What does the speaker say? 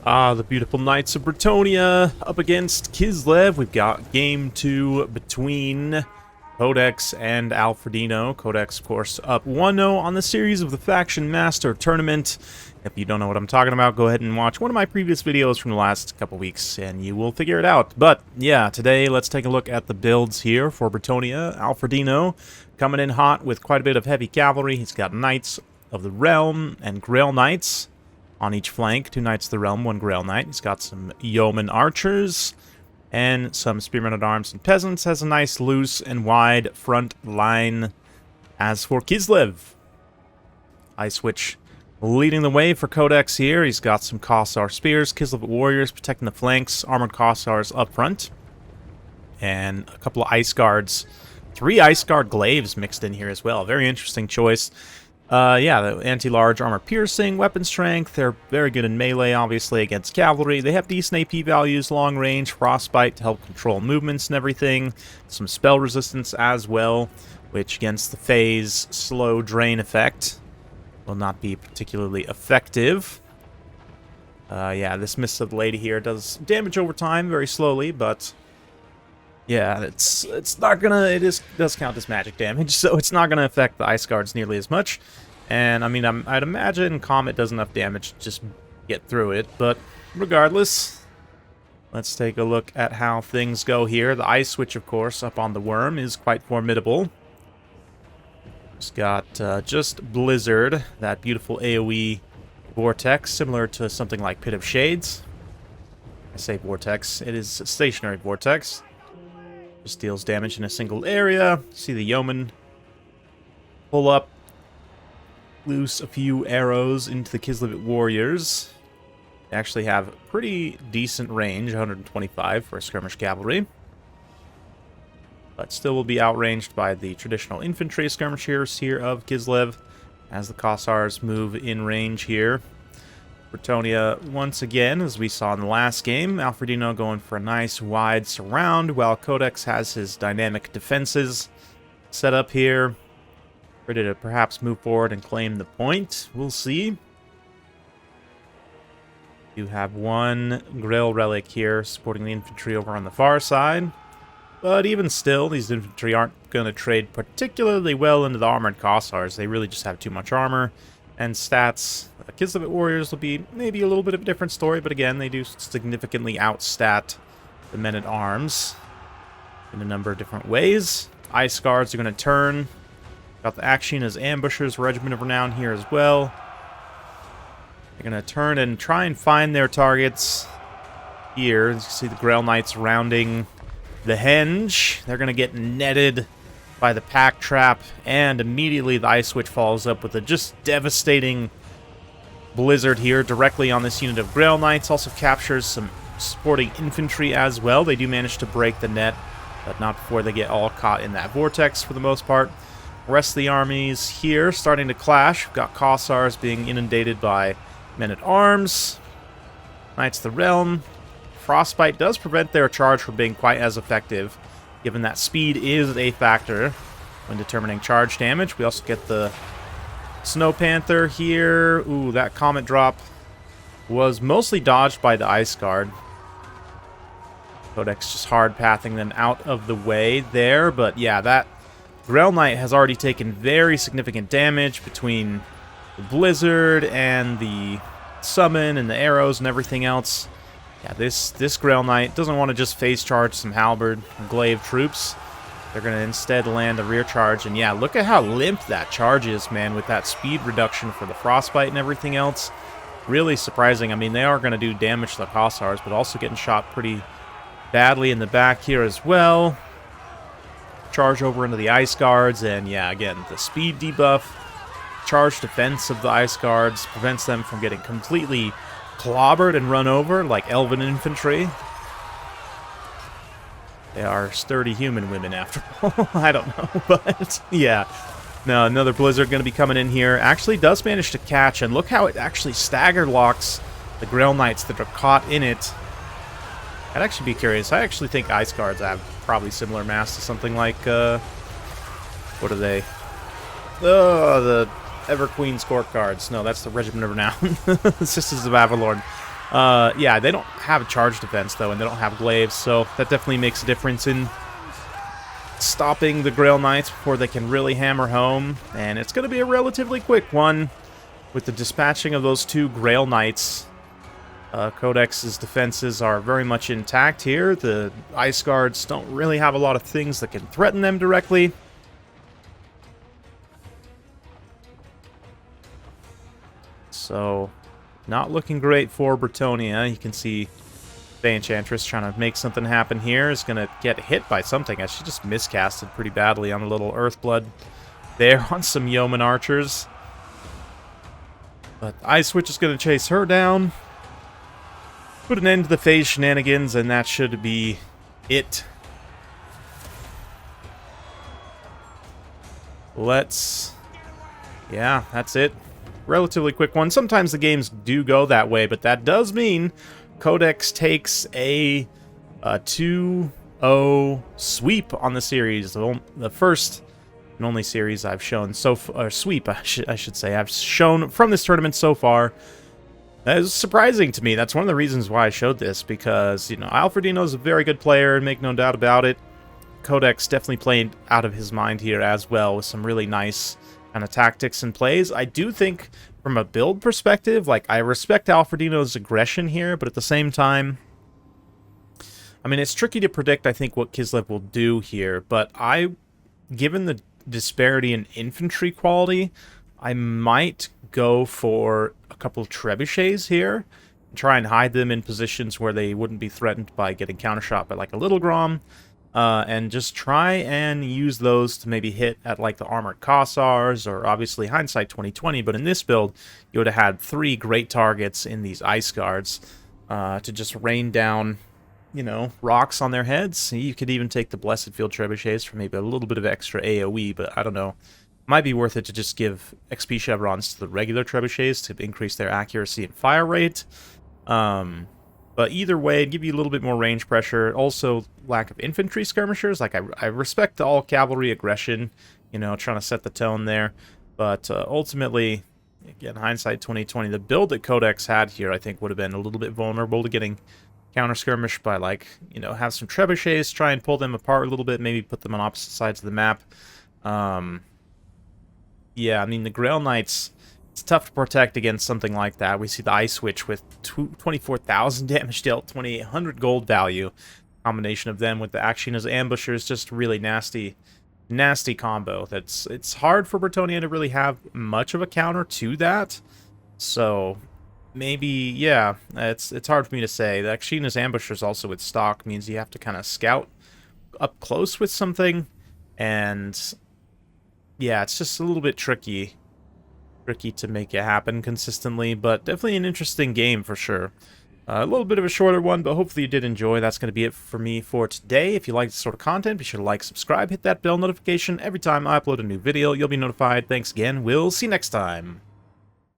The beautiful Knights of Bretonnia up against Kislev. We've got game 2 between Codex and Alfredino. Codex, of course, up 1-0 on the series of the Faction Master Tournament. If you don't know what I'm talking about, go ahead and watch one of my previous videos from the last couple weeks, and you will figure it out. But, yeah, today let's take a look at the builds here for Bretonnia. Alfredino coming in hot with quite a bit of heavy cavalry. He's got Knights of the Realm and Grail Knights on each flank. 2 Knights of the Realm, 1 Grail Knight. He's got some Yeoman Archers and some Spearmen at Arms and Peasants. Has a nice loose and wide front line. As for Kislev, Ice Witch leading the way for Codex here. He's got some Kossar Spears, Kislev Warriors protecting the flanks, Armored Kossars up front, and a couple of Ice Guards. 3 Ice Guard Glaives mixed in here as well. Very interesting choice. Yeah, the anti-large armor piercing, weapon strength. They're very good in melee, obviously, against cavalry. They have decent AP values, long range, frostbite to help control movements and everything. Some spell resistance as well, which against the phase slow drain effect will not be particularly effective. Yeah, this Mist of the Lady here does damage over time, very slowly, but yeah, it's not gonna. It does count as magic damage, so it's not gonna affect the Ice Guards nearly as much. And I mean, I'd imagine Comet does enough damage to just get through it. But regardless, let's take a look at how things go here. The Ice Witch, of course, up on the Worm is quite formidable. It's got just Blizzard, that beautiful AoE vortex, similar to something like Pit of Shades. I say vortex; it is a stationary vortex. Just deals damage in a single area. See the Yeoman pull up, loose a few arrows into the Kislev Warriors. They actually have pretty decent range, 125 for skirmish cavalry. But still will be outranged by the traditional infantry skirmishers here of Kislev as the Kossars move in range here. Bretonnia, once again, as we saw in the last game, Alfredino going for a nice wide surround, while Codex has his dynamic defenses set up here. Ready to perhaps move forward and claim the point. We'll see. You have 1 Grail relic here supporting the infantry over on the far side. But even still, these infantry aren't going to trade particularly well into the Armored Kossars. They really just have too much armor and stats. Kislev Warriors will be maybe a little bit of a different story, but again, they do significantly outstat the Men-at-Arms in a number of different ways. Ice Guards are going to turn. Got the Action as Ambushers, Regiment of Renown here as well. They're going to turn and try and find their targets here. As you can see the Grail Knights rounding the henge. They're going to get netted by the Pack Trap, and immediately the Ice Witch follows up with a just devastating Blizzard here directly on this unit of Grail Knights. Also captures some supporting infantry as well. They do manage to break the net, but not before they get all caught in that vortex for the most part. The rest of the armies here starting to clash. We've got Kossars being inundated by Men-at-Arms. Knights of the Realm. Frostbite does prevent their charge from being quite as effective, given that speed is a factor when determining charge damage. We also get the Snow Panther here. Ooh, that Comet drop was mostly dodged by the Ice Guard. Codex just hard pathing them out of the way there, but yeah, that Grail Knight has already taken very significant damage between the Blizzard and the Summon and the arrows and everything else. Yeah, this Grail Knight doesn't want to just phase charge some Halberd and Glaive troops. They're going to instead land a rear charge. And yeah, look at how limp that charge is, man, with that speed reduction for the Frostbite and everything else. Really surprising. I mean, they are going to do damage to the Kossars, but also getting shot pretty badly in the back here as well. Charge over into the Ice Guards, and yeah, again, the speed debuff, charge defense of the Ice Guards prevents them from getting completely clobbered and run over like elven infantry. They are sturdy human women after all. I don't know, but yeah. Now, another Blizzard going to be coming in here. Actually does manage to catch, and look how it actually stagger locks the Grail Knights that are caught in it. I'd actually be curious. I actually think Ice Guards have probably similar mass to something like, what are they? Oh, the Everqueen Scorecards. No, that's the Regiment of Renown. Sisters of Avalorn. Yeah, they don't have a charge defense, though, and they don't have glaives, so that definitely makes a difference in stopping the Grail Knights before they can really hammer home. And it's going to be a relatively quick one with the dispatching of those 2 Grail Knights. Codex's defenses are very much intact here. The Ice Guards don't really have a lot of things that can threaten them directly. So, not looking great for Bretonnia. You can see the Enchantress trying to make something happen here. Is going to get hit by something. She just miscasted pretty badly on a little Earthblood there on some Yeoman Archers. But Ice Witch is going to chase her down. Put an end to the phase shenanigans, and that should be it. Yeah, that's it. Relatively quick one. Sometimes the games do go that way, but that does mean Codex takes a 2-0 sweep on the series. The first and only series I've shown or sweep, I should say, I've shown from this tournament so far. That is surprising to me. That's one of the reasons why I showed this, because, you know, Alfredino's a very good player, make no doubt about it. Codex definitely played out of his mind here as well, with some really nice kind of tactics and plays. I do think, from a build perspective, like, I respect Alfredino's aggression here, but at the same time, I mean, it's tricky to predict, I think, what Kislev will do here, but given the disparity in infantry quality, I might go for a couple of trebuchets here, try and hide them in positions where they wouldn't be threatened by getting countershot by, like, a Little Grom, and just try and use those to maybe hit at, like, the armored Kossars, or obviously hindsight 2020, but in this build, you would have had 3 great targets in these Ice Guards to just rain down, you know, rocks on their heads. You could even take the Blessed Field Trebuchets for maybe a little bit of extra AoE, but I don't know. Might be worth it to just give XP chevrons to the regular trebuchets to increase their accuracy and fire rate. But either way, it'd give you a little bit more range pressure. Also, lack of infantry skirmishers. Like, I respect the all-cavalry aggression, you know, trying to set the tone there. But ultimately, again, hindsight 2020, the build that Codex had here, I think, would have been a little bit vulnerable to getting counter-skirmished by, like, you know, have some trebuchets, try and pull them apart a little bit, maybe put them on opposite sides of the map. Yeah, I mean, the Grail Knights, it's tough to protect against something like that. We see the Ice Witch with 24,000 damage dealt, 2,800 gold value. Combination of them with the Akshina's Ambushers, just really nasty combo. It's hard for Bretonnia to really have much of a counter to that. So, maybe, yeah, it's hard for me to say. The Akshina's Ambushers also with stock means you have to kind of scout up close with something, and yeah, it's just a little bit tricky to make it happen consistently, but definitely an interesting game for sure. A little bit of a shorter one, but hopefully you did enjoy. That's going to be it for me for today. If you like this sort of content, be sure to like, subscribe, hit that bell notification. Every time I upload a new video, you'll be notified. Thanks again. We'll see you next time.